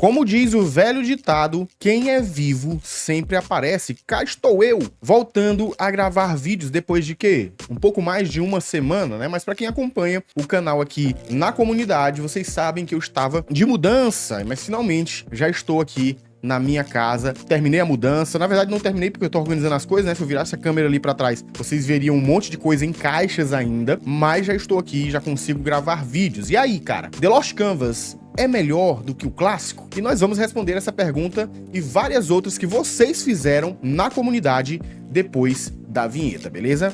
Como diz o velho ditado, quem é vivo sempre aparece. Cá estou eu, voltando a gravar vídeos depois de quê? Um pouco mais de uma semana, né? Mas pra quem acompanha o canal aqui na comunidade, vocês sabem que eu estava de mudança, mas finalmente já estou aqui na minha casa, terminei a mudança. Na verdade não terminei porque eu tô organizando as coisas, né? Se eu virasse a câmera ali pra trás, vocês veriam um monte de coisa em caixas ainda, mas já estou aqui, já consigo gravar vídeos. E aí, cara, The Lost Canvas é melhor do que o clássico? E nós vamos responder essa pergunta e várias outras que vocês fizeram na comunidade depois da vinheta, beleza?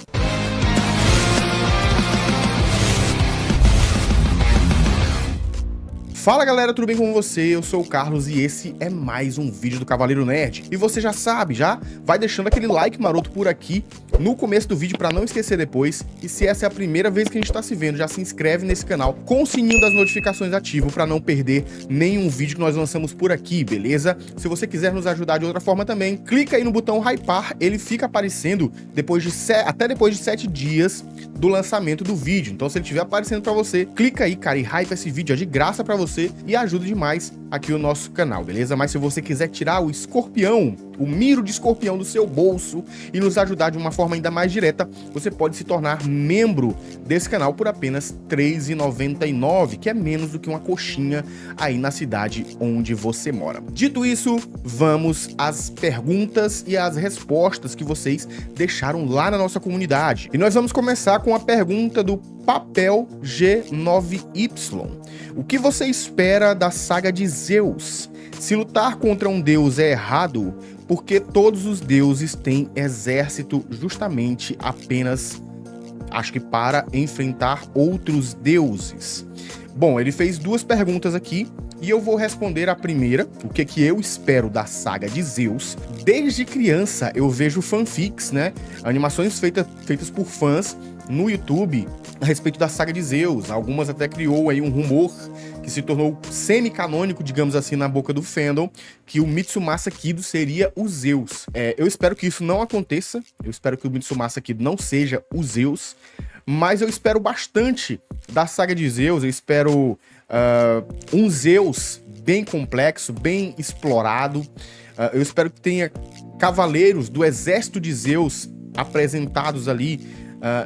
Fala galera, tudo bem com você? Eu sou o Carlos e esse é mais um vídeo do Cavaleiro Nerd. E você já sabe, já vai deixando aquele like maroto por aqui no começo do vídeo pra não esquecer depois. E se essa é a primeira vez que a gente tá se vendo, já se inscreve nesse canal com o sininho das notificações ativo pra não perder nenhum vídeo que nós lançamos por aqui, beleza? Se você quiser nos ajudar de outra forma também, clica aí no botão hypar, ele fica aparecendo até depois de 7 dias do lançamento do vídeo. Então se ele estiver aparecendo pra você, clica aí, cara, e hype esse vídeo, é de graça pra você e ajuda demais aqui o nosso canal, beleza? Mas se você quiser tirar o escorpião, o miro de escorpião do seu bolso e nos ajudar de uma forma ainda mais direta, você pode se tornar membro desse canal por apenas R$ 3,99, que é menos do que uma coxinha aí na cidade onde você mora. Dito isso, vamos às perguntas e às respostas que vocês deixaram lá na nossa comunidade. E nós vamos começar com a pergunta do Papel G9Y. O que você espera da saga de Zeus? Se lutar contra um deus é errado, porque todos os deuses têm exército justamente apenas, acho que para enfrentar outros deuses. Bom, ele fez duas perguntas aqui e eu vou responder a primeira, o que eu espero da saga de Zeus. Desde criança eu vejo fanfics, né? Animações feitas por fãs no YouTube a respeito da saga de Zeus. Algumas até criou aí um rumor que se tornou semi-canônico, digamos assim, na boca do fandom, que o Mitsumasa Kido seria o Zeus. Eu espero que isso não aconteça, eu espero que o Mitsumasa Kido não seja o Zeus, mas eu espero bastante da saga de Zeus. Eu espero um Zeus bem complexo, bem explorado. Eu espero que tenha cavaleiros do exército de Zeus apresentados ali,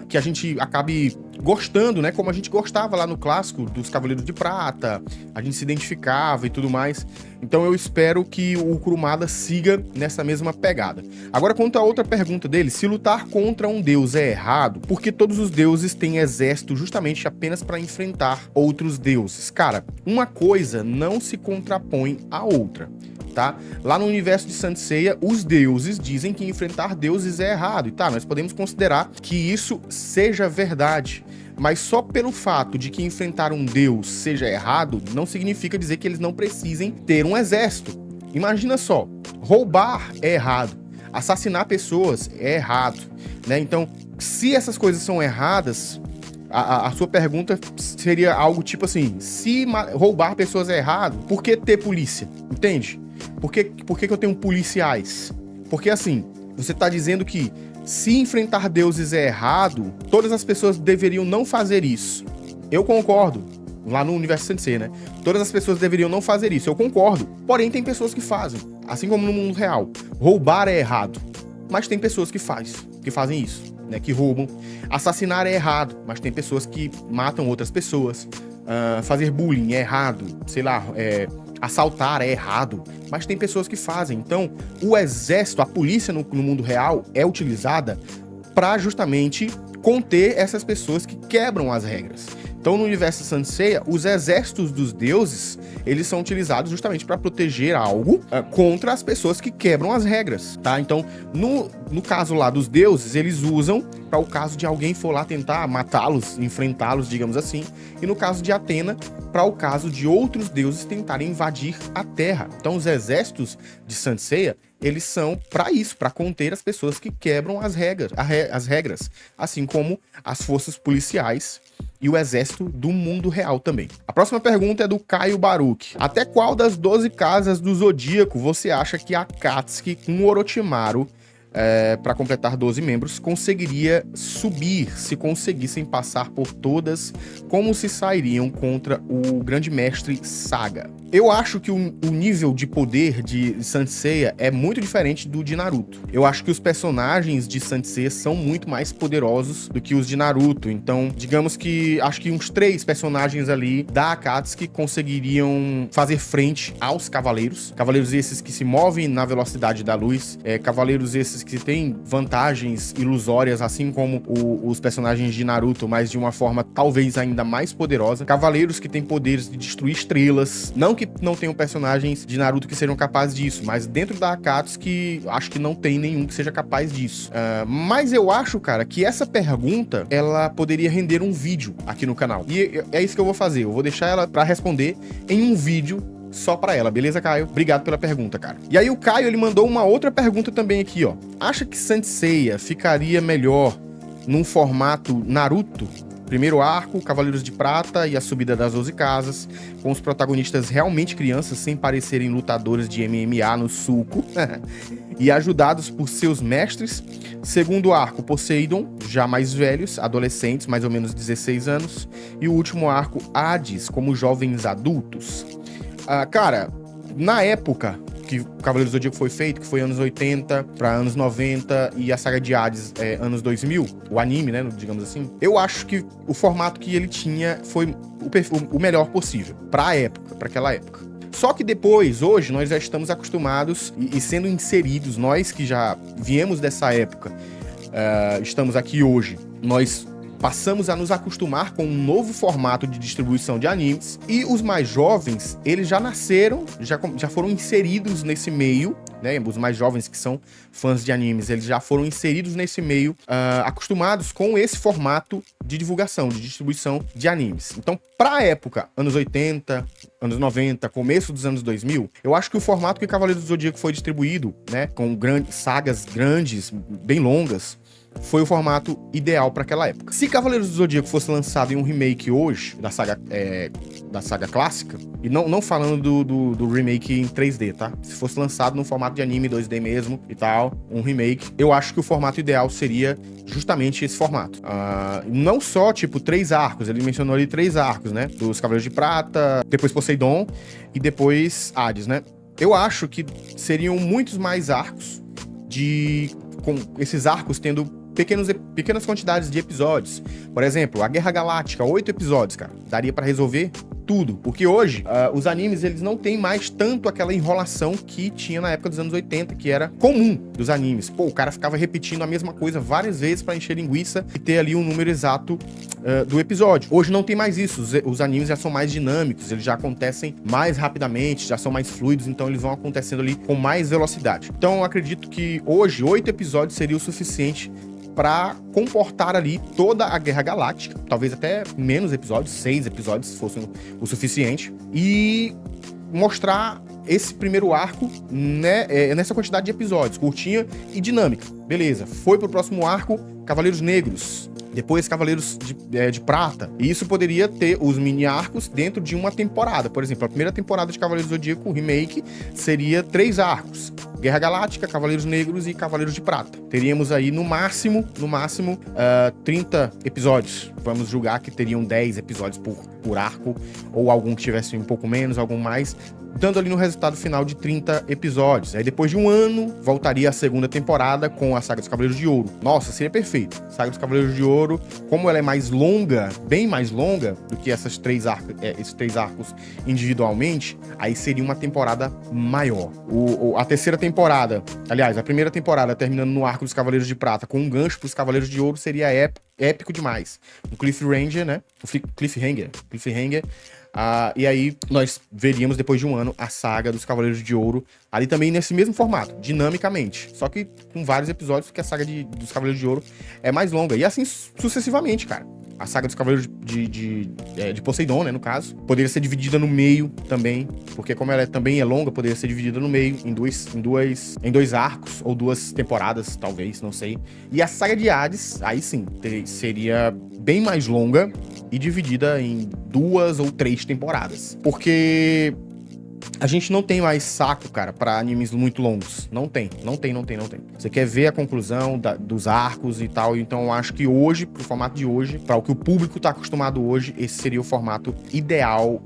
que a gente acabe gostando, né? Como a gente gostava lá no clássico dos Cavaleiros de Prata, a gente se identificava e tudo mais. Então eu espero que o Kurumada siga nessa mesma pegada. Agora, quanto a outra pergunta dele, se lutar contra um deus é errado, porque todos os deuses têm exército justamente apenas para enfrentar outros deuses. Cara, uma coisa não se contrapõe à outra. Tá? Lá no universo de Saint Seiya, os deuses dizem que enfrentar deuses é errado. E tá, nós podemos considerar que isso seja verdade. Mas só pelo fato de que enfrentar um deus seja errado, não significa dizer que eles não precisem ter um exército. Imagina só, roubar é errado, assassinar pessoas é errado, né? Então, se essas coisas são erradas, a sua pergunta seria algo tipo assim: se roubar pessoas é errado, por que ter polícia? Entende? Por que eu tenho policiais? Porque assim, você tá dizendo que se enfrentar deuses é errado, todas as pessoas deveriam não fazer isso. Eu concordo. Lá no universo Sensei, né? Todas as pessoas deveriam não fazer isso. Eu concordo. Porém, tem pessoas que fazem. Assim como no mundo real. Roubar é errado. Mas tem pessoas que fazem isso, né? Que roubam. Assassinar é errado. Mas tem pessoas que matam outras pessoas. Fazer bullying é errado. Sei lá, assaltar é errado, mas tem pessoas que fazem. Então, o exército, a polícia no mundo real é utilizada para justamente conter essas pessoas que quebram as regras. Então, no universo Saint Seiya, os exércitos dos deuses, eles são utilizados justamente para proteger algo contra as pessoas que quebram as regras, tá? Então, no caso lá dos deuses, eles usam para o caso de alguém for lá tentar matá-los, enfrentá-los, digamos assim. E no caso de Atena, para o caso de outros deuses tentarem invadir a Terra. Então, os exércitos de Saint Seiya, eles são para isso, para conter as pessoas que quebram as regras, assim como as forças policiais e o exército do mundo real também. A próxima pergunta é do Caio Baruch. Até qual das 12 casas do Zodíaco você acha que a Akatsuki com Orochimaru, para completar 12 membros, conseguiria subir se conseguissem passar por todas? Como se sairiam contra o grande mestre Saga? Eu acho que o nível de poder de Saint Seiya é muito diferente do de Naruto. Eu acho que os personagens de Saint Seiya são muito mais poderosos do que os de Naruto. Então, digamos que acho que uns 3 personagens ali da Akatsuki conseguiriam fazer frente aos cavaleiros. Cavaleiros esses que se movem na velocidade da luz. Cavaleiros esses que têm vantagens ilusórias, assim como os personagens de Naruto, mas de uma forma talvez ainda mais poderosa. Cavaleiros que têm poderes de destruir estrelas. Não que não tenham personagens de Naruto que sejam capazes disso, mas dentro da Akatsuki, acho que não tem nenhum que seja capaz disso. Mas eu acho, cara, que essa pergunta, ela poderia render um vídeo aqui no canal. E é isso que eu vou fazer. Eu vou deixar ela pra responder em um vídeo só pra ela, beleza, Caio? Obrigado pela pergunta, cara. E aí o Caio, ele mandou uma outra pergunta também aqui, ó. Acha que Saint Seiya ficaria melhor num formato Naruto? Primeiro arco, Cavaleiros de Prata e a subida das 12 casas, com os protagonistas realmente crianças, sem parecerem lutadores de MMA no suco, e ajudados por seus mestres. Segundo arco, Poseidon, já mais velhos, adolescentes, mais ou menos 16 anos. E o último arco, Hades, como jovens adultos. Cara, na época que o Cavaleiros do Zodíaco foi feito, que foi anos 80 para anos 90, e a saga de Hades anos 2000, o anime, né, digamos assim, eu acho que o formato que ele tinha foi o melhor possível pra época, pra aquela época. Só que depois, hoje, nós já estamos acostumados e sendo inseridos, nós que já viemos dessa época, estamos aqui hoje, nós passamos a nos acostumar com um novo formato de distribuição de animes, e os mais jovens, eles já nasceram, já foram inseridos nesse meio, né? Os mais jovens que são fãs de animes, eles já foram inseridos nesse meio, acostumados com esse formato de divulgação, de distribuição de animes. Então, pra época, anos 80, anos 90, começo dos anos 2000, eu acho que o formato que Cavaleiros do Zodíaco foi distribuído, né, com sagas grandes, bem longas, foi o formato ideal para aquela época. Se Cavaleiros do Zodíaco fosse lançado em um remake hoje, da saga clássica, e não falando do remake em 3D, tá? Se fosse lançado no formato de anime 2D mesmo e tal, um remake, eu acho que o formato ideal seria justamente esse formato. Não só, tipo, 3 arcos, ele mencionou ali 3 arcos, né? Dos Cavaleiros de Prata, depois Poseidon e depois Hades, né? Eu acho que seriam muitos mais arcos, com esses arcos tendo pequenas quantidades de episódios. Por exemplo, a Guerra Galáctica, 8 episódios, cara. Daria pra resolver tudo. Porque hoje, os animes, eles não têm mais tanto aquela enrolação que tinha na época dos anos 80, que era comum dos animes. Pô, o cara ficava repetindo a mesma coisa várias vezes pra encher linguiça e ter ali um número exato do episódio. Hoje não tem mais isso. Os animes já são mais dinâmicos, eles já acontecem mais rapidamente, já são mais fluidos, então eles vão acontecendo ali com mais velocidade. Então eu acredito que hoje 8 episódios seria o suficiente para comportar ali toda a Guerra Galáctica, talvez até menos episódios, 6 episódios fossem o suficiente, e mostrar esse primeiro arco, né, nessa quantidade de episódios, curtinha e dinâmica. Beleza, foi pro próximo arco, Cavaleiros Negros, depois Cavaleiros de Prata, e isso poderia ter os mini arcos dentro de uma temporada. Por exemplo, a primeira temporada de Cavaleiros do Zodíaco, o remake, seria 3 arcos: Guerra Galáctica, Cavaleiros Negros e Cavaleiros de Prata. Teríamos aí, no máximo, 30 episódios. Vamos julgar que teriam 10 episódios por arco, ou algum que tivesse um pouco menos, algum mais, dando ali no resultado final de 30 episódios. Aí depois de um ano, voltaria a segunda temporada com a Saga dos Cavaleiros de Ouro. Nossa, seria perfeito. Saga dos Cavaleiros de Ouro, como ela é mais longa, bem mais longa do que esses 3 arcos individualmente, aí seria uma temporada maior. A terceira temporada, aliás, a primeira temporada terminando no arco dos Cavaleiros de Prata com um gancho pros Cavaleiros de Ouro seria épico demais. Um cliffhanger, né? Cliffhanger. E aí nós veríamos depois de um ano a saga dos Cavaleiros de Ouro, ali também nesse mesmo formato, dinamicamente, só que com vários episódios, porque a saga dos Cavaleiros de Ouro é mais longa, e assim sucessivamente, cara. A saga dos Cavaleiros de Poseidon, né, no caso, poderia ser dividida no meio também, porque como ela também é longa, poderia ser dividida no meio, em dois arcos, ou 2 temporadas, talvez, não sei. E a saga de Hades, aí sim, seria bem mais longa e dividida em 2 ou 3 temporadas. Porque a gente não tem mais saco, cara, pra animes muito longos. Não tem. Você quer ver a conclusão dos arcos e tal, então eu acho que hoje, pro formato de hoje, pra o que o público tá acostumado hoje, esse seria o formato ideal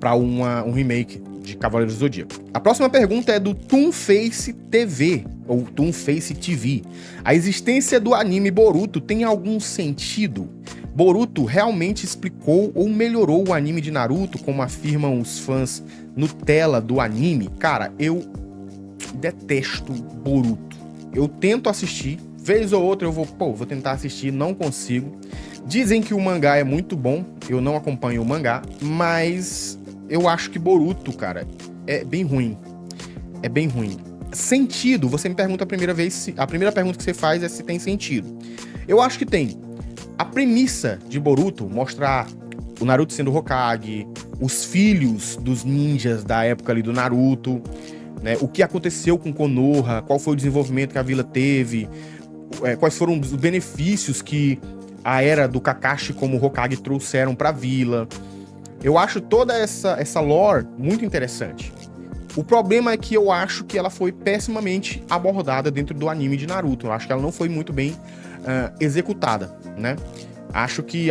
para um remake de Cavaleiros do Zodíaco. A próxima pergunta é do Toonface TV, ou Toonface TV. A existência do anime Boruto tem algum sentido? Boruto realmente explicou ou melhorou o anime de Naruto, como afirmam os fãs Nutella do anime? Cara, eu detesto Boruto. Eu tento assistir, vez ou outra eu vou tentar assistir, não consigo. Dizem que o mangá é muito bom, eu não acompanho o mangá, mas eu acho que Boruto, cara, é bem ruim. É bem ruim. Sentido, você me pergunta a primeira pergunta que você faz é se tem sentido. Eu acho que tem. A premissa de Boruto, mostrar o Naruto sendo Hokage, os filhos dos ninjas da época ali do Naruto, né, o que aconteceu com Konoha, qual foi o desenvolvimento que a vila teve, quais foram os benefícios que a era do Kakashi como Hokage trouxeram pra vila. Eu acho toda essa lore muito interessante. O problema é que eu acho que ela foi pessimamente abordada dentro do anime de Naruto. Eu acho que ela não foi muito bem executada, né? Acho que,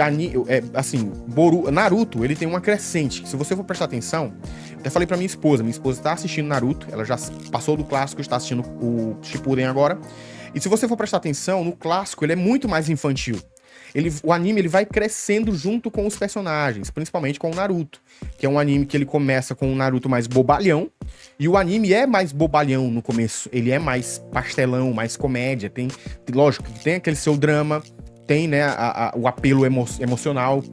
Naruto, ele tem uma crescente, que se você for prestar atenção, até falei pra minha esposa tá assistindo Naruto, ela já passou do clássico, está assistindo o Shippuden agora, e se você for prestar atenção, no clássico ele é muito mais infantil. O anime ele vai crescendo junto com os personagens, principalmente com o Naruto, que é um anime que ele começa com um Naruto mais bobalhão, e o anime é mais bobalhão no começo, ele é mais pastelão, mais comédia, lógico, tem aquele seu drama, tem, né, o apelo emocional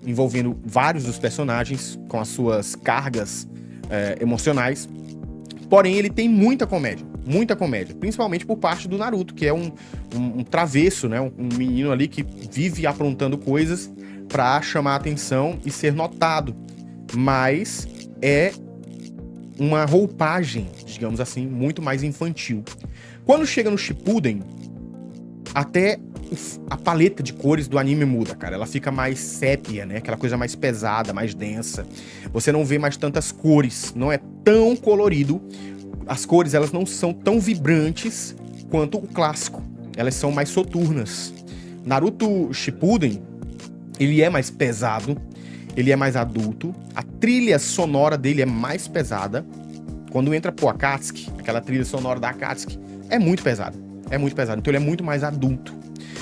envolvendo vários dos personagens com as suas cargas emocionais, porém ele tem muita comédia, principalmente por parte do Naruto, que é um travesso, né, um menino ali que vive aprontando coisas pra chamar a atenção e ser notado, mas é uma roupagem, digamos assim, muito mais infantil. Quando chega no Shippuden, até a paleta de cores do anime muda, cara. Ela fica mais sépia, né? Aquela coisa mais pesada, mais densa. Você não vê mais tantas cores, não é tão colorido. As cores, elas não são tão vibrantes quanto o clássico. Elas são mais soturnas. Naruto Shippuden, ele é mais pesado, ele é mais adulto. A trilha sonora dele é mais pesada. Quando entra pro Akatsuki, aquela trilha sonora da Akatsuki, é muito pesada. Então ele é muito mais adulto.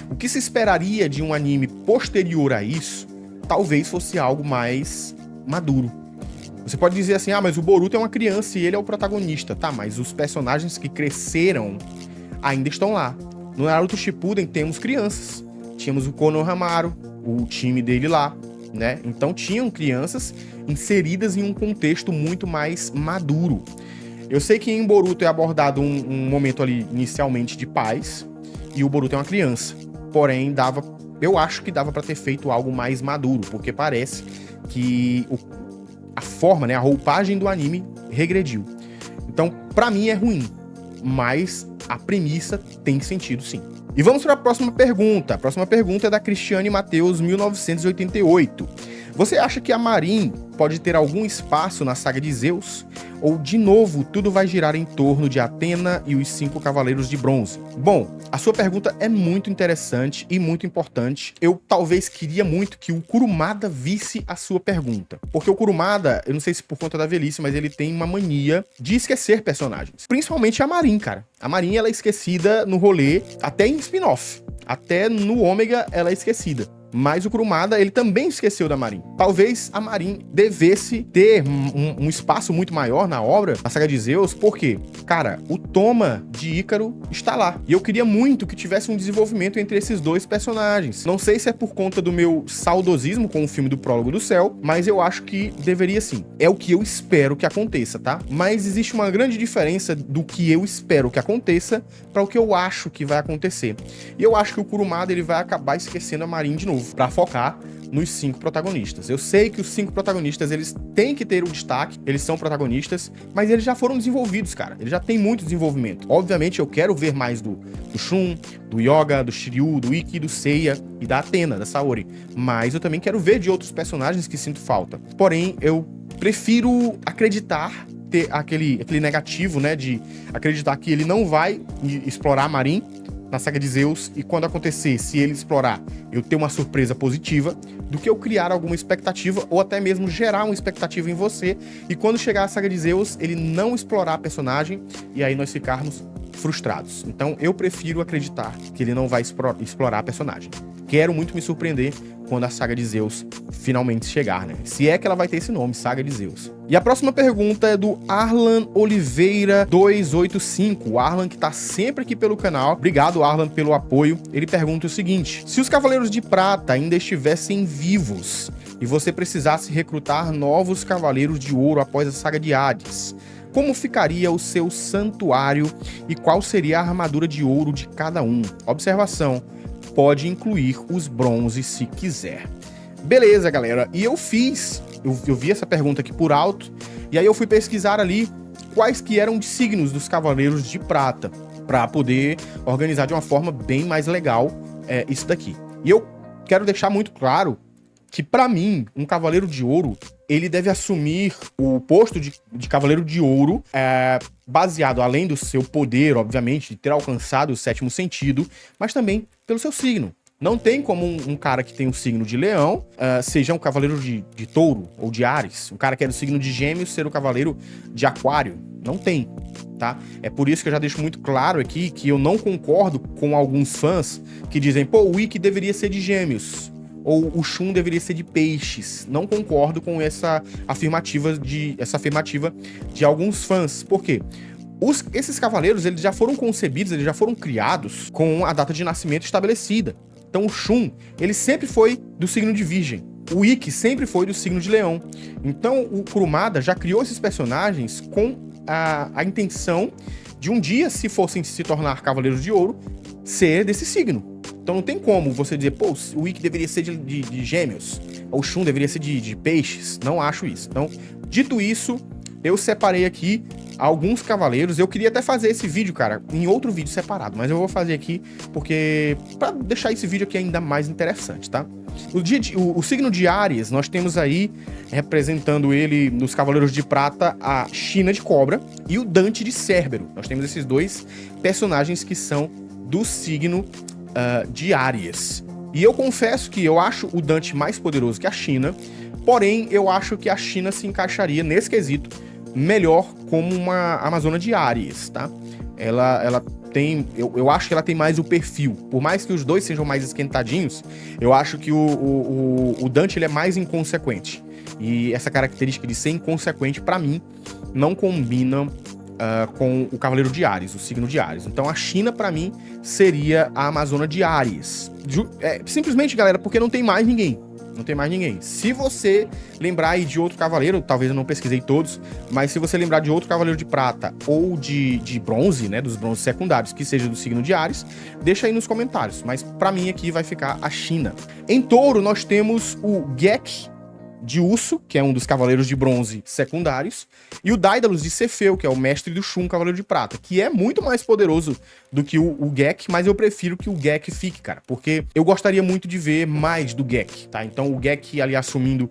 O que se esperaria de um anime posterior a isso, talvez fosse algo mais maduro. Você pode dizer assim, mas o Boruto é uma criança e ele é o protagonista. Tá, mas os personagens que cresceram ainda estão lá. No Naruto Shippuden temos crianças. Tínhamos o Konohamaru, o time dele lá, né? Então tinham crianças inseridas em um contexto muito mais maduro. Eu sei que em Boruto é abordado um momento ali inicialmente de paz, e o Boruto é uma criança. Porém, eu acho que dava pra ter feito algo mais maduro, porque parece que a forma, né, a roupagem do anime regrediu. Então, pra mim é ruim, mas a premissa tem sentido sim. E vamos para a próxima pergunta. A próxima pergunta é da Cristiane Matheus, 1988. Você acha que a Marin pode ter algum espaço na saga de Zeus? Ou, de novo, tudo vai girar em torno de Atena e os 5 Cavaleiros de Bronze? Bom, a sua pergunta é muito interessante e muito importante. Eu talvez queria muito que o Kurumada visse a sua pergunta. Porque o Kurumada, eu não sei se por conta da velhice, mas ele tem uma mania de esquecer personagens. Principalmente a Marin, cara. A Marin, ela é esquecida no rolê, até em spin-off. Até no Ômega, ela é esquecida. Mas o Kurumada, ele também esqueceu da Marin. Talvez a Marin devesse ter um espaço muito maior na obra, na saga de Zeus, porque, cara, o Toma de Ícaro está lá. E eu queria muito que tivesse um desenvolvimento entre esses dois personagens. Não sei se é por conta do meu saudosismo com o filme do Prólogo do Céu, mas eu acho que deveria sim. É o que eu espero que aconteça, tá? Mas existe uma grande diferença do que eu espero que aconteça para o que eu acho que vai acontecer. E eu acho que o Kurumada, ele vai acabar esquecendo a Marin de novo, para focar nos 5 protagonistas. Eu sei que os 5 protagonistas, eles têm que ter o destaque, eles são protagonistas, mas eles já foram desenvolvidos, cara. Eles já têm muito desenvolvimento. Obviamente, eu quero ver mais do Shun, do Yoga, do Shiryu, do Ikki, do Seiya e da Athena, da Saori. Mas eu também quero ver de outros personagens que sinto falta. Porém, eu prefiro acreditar, ter aquele negativo, né, de acreditar que ele não vai explorar a Marin, na saga de Zeus, e quando acontecer, se ele explorar, eu ter uma surpresa positiva, do que eu criar alguma expectativa, ou até mesmo gerar uma expectativa em você, e quando chegar a saga de Zeus, ele não explorar a personagem, e aí nós ficarmos frustrados. Então eu prefiro acreditar que ele não vai explorar a personagem. Quero muito me surpreender quando a saga de Zeus finalmente chegar, né? Se é que ela vai ter esse nome, Saga de Zeus. E a próxima pergunta é do Arlan Oliveira 285. O Arlan, que tá sempre aqui pelo canal. Obrigado, Arlan, pelo apoio. Ele pergunta o seguinte: se os Cavaleiros de Prata ainda estivessem vivos e você precisasse recrutar novos Cavaleiros de Ouro após a saga de Hades, como ficaria o seu santuário e qual seria a armadura de ouro de cada um? Observação: pode incluir os bronzes se quiser. Beleza, galera. E eu vi essa pergunta aqui por alto, e aí eu fui pesquisar ali quais que eram os signos dos Cavaleiros de Prata, para poder organizar de uma forma bem mais legal isso daqui. E eu quero deixar muito claro que, para mim, um Cavaleiro de Ouro, ele deve assumir o posto de Cavaleiro de Ouro, baseado, além do seu poder, obviamente, de ter alcançado o sétimo sentido, mas também pelo seu signo. Não tem como um cara que tem o signo de Leão seja um Cavaleiro de Touro ou de Áries. Um cara que é do signo de Gêmeos ser o Cavaleiro de Aquário. Não tem, tá? É por isso que eu já deixo muito claro aqui que eu não concordo com alguns fãs que dizem, pô, o Ikki deveria ser de Gêmeos, ou o Shun deveria ser de Peixes. Não concordo com essa afirmativa de alguns fãs. Por quê? Esses cavaleiros, eles já foram concebidos, eles já foram criados com a data de nascimento estabelecida. Então o Shun, ele sempre foi do signo de Virgem. O Ikki sempre foi do signo de Leão. Então o Kurumada já criou esses personagens com a intenção de um dia, se fossem se tornar Cavaleiros de Ouro, ser desse signo. Então não tem como você dizer, pô, o Ikki deveria ser de Gêmeos, ou o Shun deveria ser de Peixes. Não acho isso. Então, dito isso, eu separei aqui alguns cavaleiros. Eu queria até fazer esse vídeo, cara, em outro vídeo separado, mas eu vou fazer aqui porque para deixar esse vídeo aqui ainda mais interessante, tá? O signo de Áries, nós temos aí, representando ele nos Cavaleiros de Prata, a China de Cobra e o Dante de Cérbero. Nós temos esses dois personagens que são do signo de Áries. E eu confesso que eu acho o Dante mais poderoso que a China, porém eu acho que a China se encaixaria nesse quesito melhor como uma Amazona de Áries, tá? Ela tem... Eu acho que ela tem mais o perfil. Por mais que os dois sejam mais esquentadinhos, eu acho que o Dante, ele é mais inconsequente. E essa característica de ser inconsequente, pra mim, não combina com o Cavaleiro de Áries, o signo de Áries. Então a China, pra mim, seria a Amazona de Áries. Simplesmente, galera, porque não tem mais ninguém. Não tem mais ninguém. Se você lembrar aí de outro cavaleiro, talvez eu não pesquisei todos, mas se você lembrar de outro Cavaleiro de Prata ou de bronze, né, dos bronzes secundários, que seja do signo de Áries, deixa aí nos comentários. Mas pra mim aqui vai ficar a China. Em Touro, nós temos o Gek de Urso, que é um dos Cavaleiros de Bronze secundários, e o Daedalus de Cefeu, que é o mestre do Shun, Cavaleiro de Prata, que é muito mais poderoso do que o Gek, mas eu prefiro que o Gek fique, cara, porque eu gostaria muito de ver mais do Gek, tá? Então o Gek ali assumindo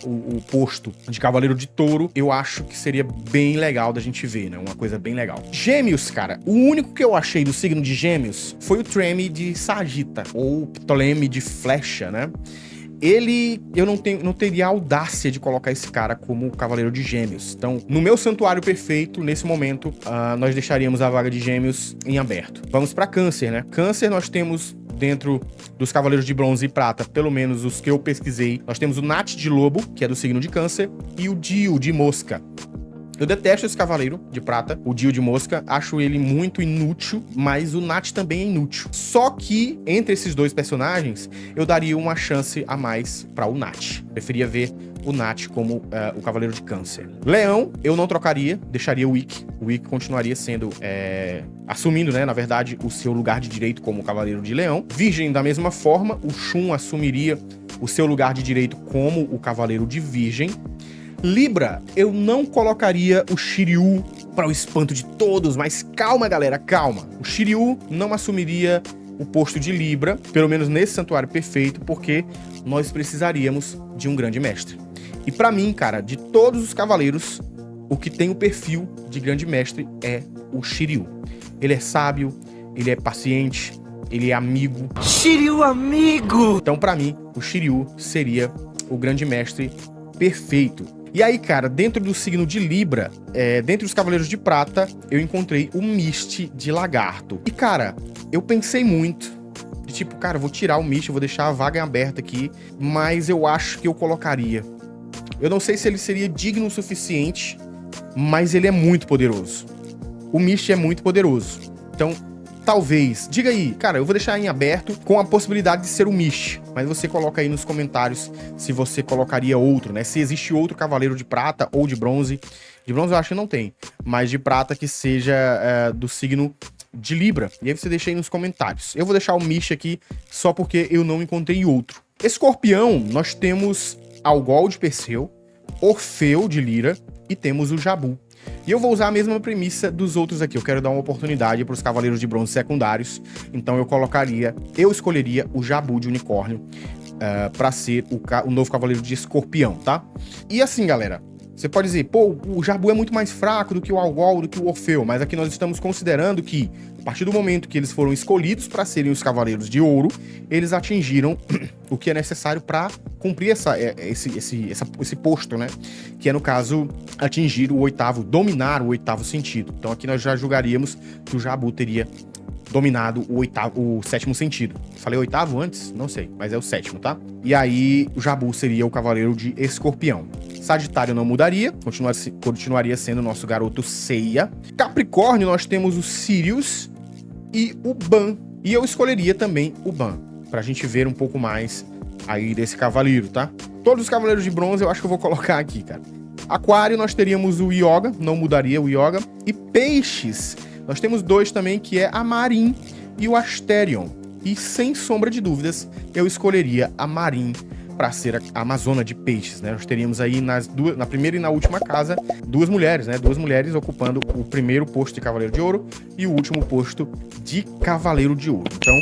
o posto de Cavaleiro de Touro, eu acho que seria bem legal da gente ver, né? Uma coisa bem legal. Gêmeos, cara, o único que eu achei do signo de Gêmeos foi o Treme de Sagita, ou Ptolemy de Flecha, né? Eu não teria a audácia de colocar esse cara como Cavaleiro de Gêmeos. Então, no meu santuário perfeito, nesse momento, nós deixaríamos a vaga de Gêmeos em aberto. Vamos para Câncer, né? Câncer nós temos, dentro dos Cavaleiros de Bronze e Prata, pelo menos os que eu pesquisei, nós temos o Nat de Lobo, que é do signo de Câncer, e o Dio de Mosca. Eu detesto esse Cavaleiro de Prata, o Dio de Mosca, acho ele muito inútil, mas o Nat também é inútil. Só que, entre esses dois personagens, eu daria uma chance a mais para o Nat. Preferia ver o Nat como o Cavaleiro de Câncer. Leão, eu não trocaria, deixaria o Ikki. O Ikki continuaria sendo, assumindo, né, na verdade, o seu lugar de direito como Cavaleiro de Leão. Virgem, da mesma forma, o Shun assumiria o seu lugar de direito como o Cavaleiro de Virgem. Libra, eu não colocaria o Shiryu para o espanto de todos, mas calma, galera, calma. O Shiryu não assumiria o posto de Libra, pelo menos nesse santuário perfeito, porque nós precisaríamos de um grande mestre. E pra mim, cara, de todos os cavaleiros, o que tem o perfil de grande mestre é o Shiryu. Ele é sábio, ele é paciente, ele é amigo. Shiryu amigo! Então, pra mim, o Shiryu seria o grande mestre perfeito. E aí, cara, dentro do signo de Libra, dentre os Cavaleiros de Prata, eu encontrei o Mist de Lagarto. E, cara, eu pensei muito, de tipo, cara, eu vou tirar o Mist, eu vou deixar a vaga aberta aqui, mas eu acho que eu colocaria. Eu não sei se ele seria digno o suficiente, mas ele é muito poderoso. O Mist é muito poderoso. Então, talvez, diga aí, cara, eu vou deixar em aberto com a possibilidade de ser o Mist, mas você coloca aí nos comentários se você colocaria outro, né? Se existe outro Cavaleiro de Prata ou de Bronze. De Bronze eu acho que não tem, mas de Prata que seja do signo de Libra. E aí você deixa aí nos comentários. Eu vou deixar o Mist aqui só porque eu não encontrei outro. Escorpião, nós temos Algol de Perseu, Orfeu de Lira e temos o Jabu. E eu vou usar a mesma premissa dos outros aqui. Eu quero dar uma oportunidade para os Cavaleiros de Bronze secundários. Então eu escolheria o Jabu de Unicórnio para ser o novo Cavaleiro de Escorpião, tá? E assim, galera, você pode dizer, pô, o Jabu é muito mais fraco do que o Algol, do que o Orfeu, mas aqui nós estamos considerando que, a partir do momento que eles foram escolhidos para serem os Cavaleiros de Ouro, eles atingiram o que é necessário para cumprir esse posto, né? Que é, no caso, atingir o oitavo, dominar o oitavo sentido. Então aqui nós já julgaríamos que o Jabu teria dominado o sétimo sentido. Falei oitavo antes? Não sei, mas é o sétimo, tá? E aí o Jabu seria o Cavaleiro de Escorpião. Sagitário não mudaria, continuaria sendo o nosso garoto Seiya. Capricórnio nós temos o Sirius e o Ban. E eu escolheria também o Ban, pra gente ver um pouco mais aí desse cavaleiro, tá? Todos os Cavaleiros de Bronze eu acho que eu vou colocar aqui, cara. Aquário nós teríamos o Yoga, não mudaria o Yoga. E Peixes, nós temos dois também, que é a Marin e o Asterion. E sem sombra de dúvidas, eu escolheria a Marin para ser a Amazona de Peixes, né? Nós teríamos aí na primeira e na última casa duas mulheres, né? Duas mulheres ocupando o primeiro posto de Cavaleiro de Ouro e o último posto de Cavaleiro de Ouro. Então,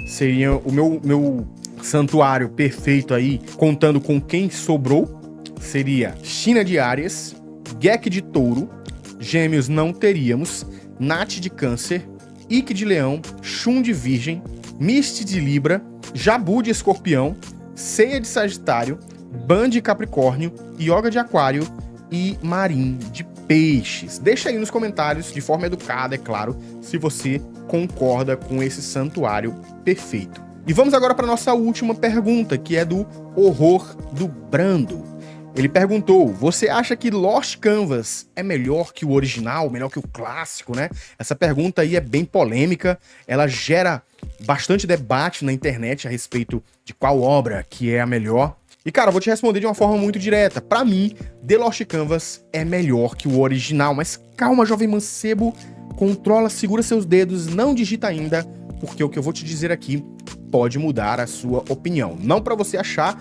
seria o meu santuário perfeito aí, contando com quem sobrou, seria China de Áries, Gek de Touro, Gêmeos não teríamos, Nath de Câncer, Ikki de Leão, Shun de Virgem, Mist de Libra, Jabu de Escorpião, Seiya de Sagitário, Ban de Capricórnio, Yoga de Aquário e Marin de Peixes. Deixa aí nos comentários, de forma educada, é claro, se você concorda com esse santuário perfeito. E vamos agora para nossa última pergunta, que é do Horror do Brando. Ele perguntou, você acha que Lost Canvas é melhor que o original, melhor que o clássico, né? Essa pergunta aí é bem polêmica, ela gera bastante debate na internet a respeito de qual obra que é a melhor. E, cara, eu vou te responder de uma forma muito direta. Pra mim, The Lost Canvas é melhor que o original, mas calma, jovem mancebo, controla, segura seus dedos, não digita ainda, porque o que eu vou te dizer aqui pode mudar a sua opinião. Não pra você achar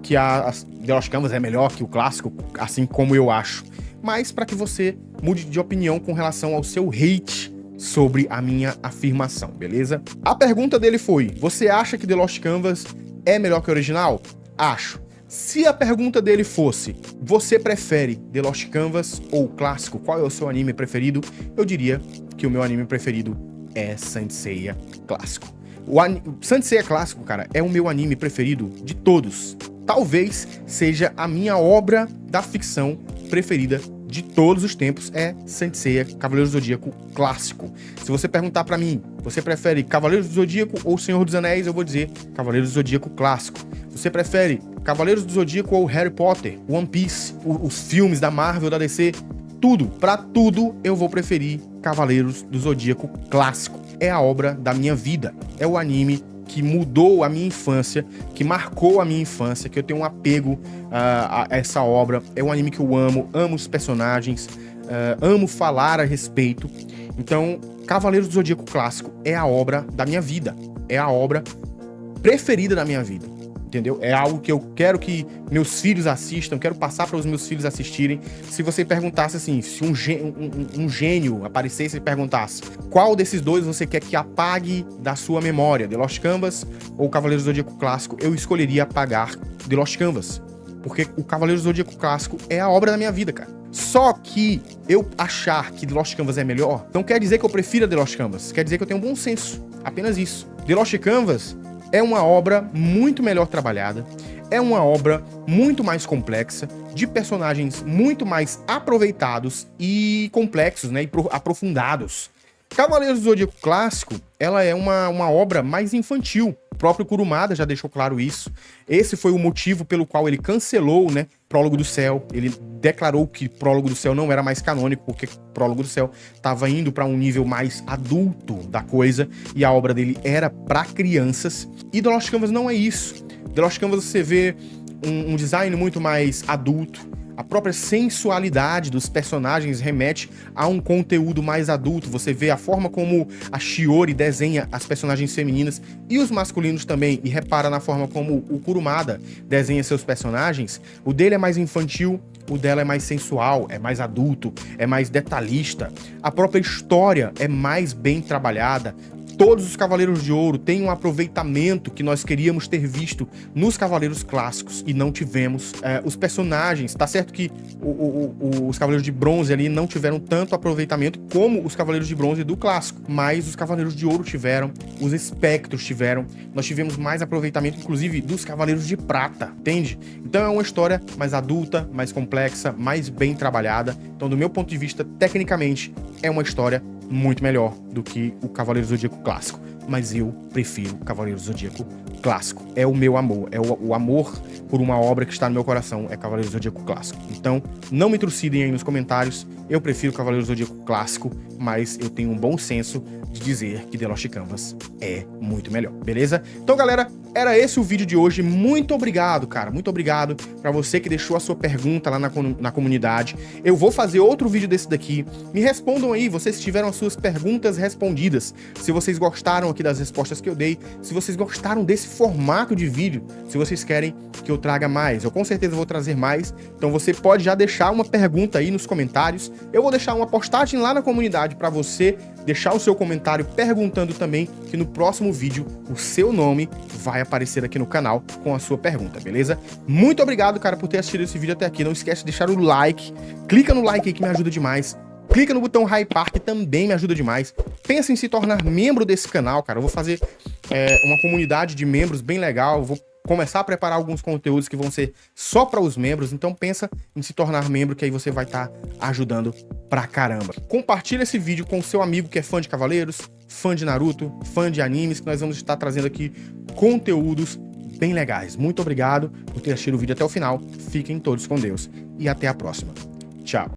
que a The Lost Canvas é melhor que o clássico, assim como eu acho, mas para que você mude de opinião com relação ao seu hate sobre a minha afirmação, beleza? A pergunta dele foi, você acha que The Lost Canvas é melhor que o original? Acho. Se a pergunta dele fosse, você prefere The Lost Canvas ou o clássico? Qual é o seu anime preferido? Eu diria que o meu anime preferido é Saint Seiya clássico. Saint Seiya clássico, cara, é o meu anime preferido de todos. Talvez seja a minha obra da ficção preferida de todos os tempos, é Saint Seiya Cavaleiros do Zodíaco clássico. Se você perguntar pra mim, você prefere Cavaleiros do Zodíaco ou Senhor dos Anéis, eu vou dizer Cavaleiros do Zodíaco clássico. Você prefere Cavaleiros do Zodíaco ou Harry Potter, One Piece, os filmes da Marvel, da DC? Tudo, pra tudo, eu vou preferir Cavaleiros do Zodíaco clássico. É a obra da minha vida, é o anime que mudou a minha infância, que marcou a minha infância, que eu tenho um apego a essa obra. É um anime que eu amo os personagens, amo falar a respeito. Então, Cavaleiros do Zodíaco clássico é a obra da minha vida, é a obra preferida da minha vida. Entendeu? É algo que eu quero que meus filhos assistam, quero passar para os meus filhos assistirem. Se você perguntasse assim, se um gênio aparecesse e perguntasse qual desses dois você quer que apague da sua memória, The Lost Canvas ou Cavaleiros do Zodíaco Clássico, eu escolheria apagar The Lost Canvas. Porque o Cavaleiros do Zodíaco Clássico é a obra da minha vida, cara. Só que eu achar que The Lost Canvas é melhor, não quer dizer que eu prefira The Lost Canvas, quer dizer que eu tenho um bom senso. Apenas isso. The Lost Canvas é uma obra muito melhor trabalhada, é uma obra muito mais complexa, de personagens muito mais aproveitados e complexos, né, e aprofundados. Cavaleiros do Zodíaco Clássico, ela é uma obra mais infantil. O próprio Kurumada já deixou claro isso. Esse foi o motivo pelo qual ele cancelou, né, Prólogo do Céu. Ele declarou que Prólogo do Céu não era mais canônico, porque Prólogo do Céu estava indo para um nível mais adulto da coisa, e a obra dele era para crianças. E The Lost Canvas não é isso. The Lost Canvas você vê um design muito mais adulto. A própria sensualidade dos personagens remete a um conteúdo mais adulto. Você vê a forma como a Shiori desenha as personagens femininas e os masculinos também, e repara na forma como o Kurumada desenha seus personagens. O dele é mais infantil, o dela é mais sensual, é mais adulto, é mais detalhista. A própria história é mais bem trabalhada. Todos os Cavaleiros de Ouro têm um aproveitamento que nós queríamos ter visto nos Cavaleiros Clássicos e não tivemos. Os personagens, tá certo que os Cavaleiros de Bronze ali não tiveram tanto aproveitamento como os Cavaleiros de Bronze do Clássico, mas os Cavaleiros de Ouro tiveram, os Espectros tiveram, nós tivemos mais aproveitamento, inclusive, dos Cavaleiros de Prata, entende? Então é uma história mais adulta, mais complexa, mais bem trabalhada. Então, do meu ponto de vista, tecnicamente, é uma história muito melhor do que o Cavaleiro Zodíaco Clássico. Mas eu prefiro o Cavaleiro Zodíaco Clássico. É o meu amor, é o amor por uma obra que está no meu coração, é Cavaleiro Zodíaco Clássico. Então, não me trucidem aí nos comentários, eu prefiro o Cavaleiro Zodíaco Clássico, mas eu tenho um bom senso de dizer que The Lost Canvas é muito melhor, beleza? Então, galera, era esse o vídeo de hoje. Muito obrigado, cara. Muito obrigado pra você que deixou a sua pergunta lá na comunidade. Eu vou fazer outro vídeo desse daqui. Me respondam aí, vocês tiveram as suas perguntas respondidas. Se vocês gostaram aqui das respostas que eu dei. Se vocês gostaram desse formato de vídeo. Se vocês querem que eu traga mais. Eu com certeza vou trazer mais. Então você pode já deixar uma pergunta aí nos comentários. Eu vou deixar uma postagem lá na comunidade pra você deixar o seu comentário perguntando também, que no próximo vídeo o seu nome vai aparecer aqui no canal com a sua pergunta, beleza? Muito obrigado, cara, por ter assistido esse vídeo até aqui. Não esquece de deixar o like, clica no like aí que me ajuda demais. Clica no botão hypar que também me ajuda demais. Pensa em se tornar membro desse canal, cara. Eu vou fazer uma comunidade de membros bem legal. Eu vou começar a preparar alguns conteúdos que vão ser só para os membros, então pensa em se tornar membro, que aí você vai estar ajudando pra caramba. Compartilha esse vídeo com o seu amigo que é fã de Cavaleiros, fã de Naruto, fã de animes, que nós vamos estar trazendo aqui conteúdos bem legais. Muito obrigado por ter assistido o vídeo até o final, fiquem todos com Deus e até a próxima. Tchau!